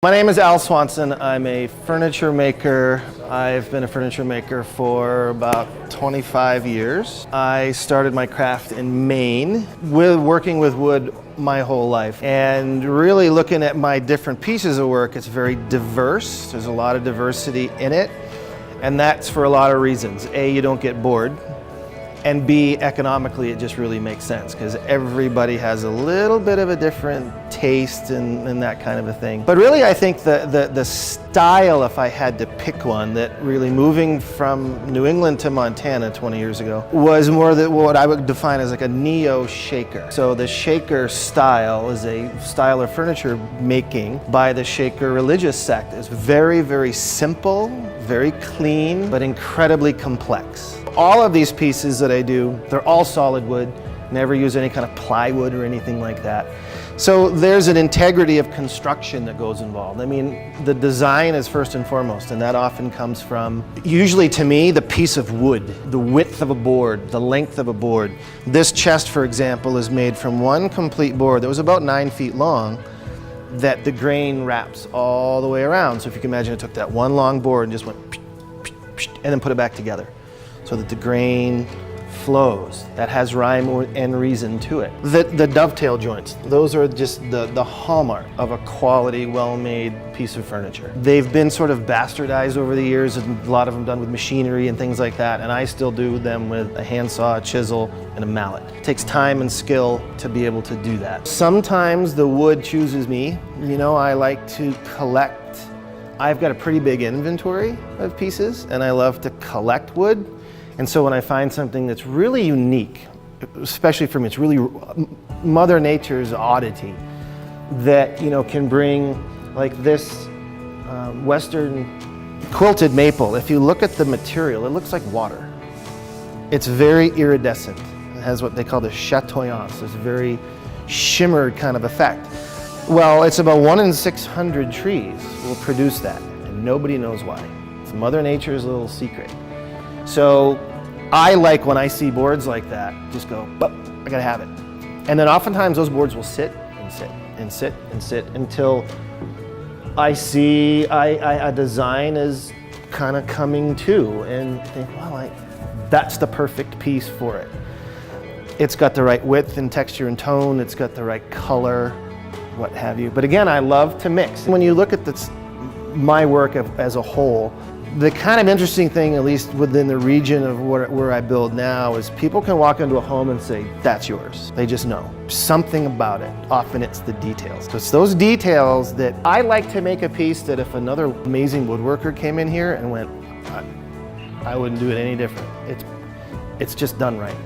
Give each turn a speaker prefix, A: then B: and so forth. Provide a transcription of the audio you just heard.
A: My name is Al Swanson. I'm a furniture maker. I've been a furniture maker for about 25 years. I started my craft in Maine, working with wood my whole life. And really looking at my different pieces of work, it's very diverse. There's a lot of diversity in it. And that's for a lot of reasons. A, you don't get bored. And B, economically, it just really makes sense because everybody has a little bit of a different taste and that kind of a thing. But really, I think the style, if I had to pick one, that really moving from New England to Montana 20 years ago, was more what I would define as like a neo-shaker. So the shaker style is a style of furniture making by the shaker religious sect. It's very, very simple, very clean, but incredibly complex. All of these pieces that I do, they're all solid wood, never use any kind of plywood or anything like that. So there's an integrity of construction that goes involved. I mean, the design is first and foremost, and that often comes from, usually to me, the piece of wood, the width of a board, the length of a board. This chest, for example, is made from one complete board that was about 9 feet long that the grain wraps all the way around. So if you can imagine, it took that one long board and just went and then put it back together, so that the grain flows. That has rhyme and reason to it. The dovetail joints, those are just the hallmark of a quality, well-made piece of furniture. They've been sort of bastardized over the years, and a lot of them done with machinery and things like that, and I still do them with a handsaw, a chisel, and a mallet. It takes time and skill to be able to do that. Sometimes the wood chooses me. You know, I like to collect. I've got a pretty big inventory of pieces, and I love to collect wood. And so when I find something that's really unique, especially for me, it's really Mother Nature's oddity that, you know, can bring, like this Western quilted maple. If you look at the material, it looks like water. It's very iridescent. It has what they call the chatoyance, this very shimmered kind of effect. Well, it's about 1 in 600 trees will produce that, and nobody knows why. It's Mother Nature's little secret. So I like when I see boards like that, just go, but I gotta have it. And then oftentimes those boards will sit and sit and sit and sit until I see a design is kind of coming to, and think, well, that's the perfect piece for it. It's got the right width and texture and tone, it's got the right color, what have you. But again, I love to mix. When you look at my work as a whole, the kind of interesting thing, at least within the region of where I build now, is people can walk into a home and say, that's yours. They just know. Something about it. Often it's the details. So it's those details that I like to make a piece that if another amazing woodworker came in here and went, I wouldn't do it any different. It's just done right.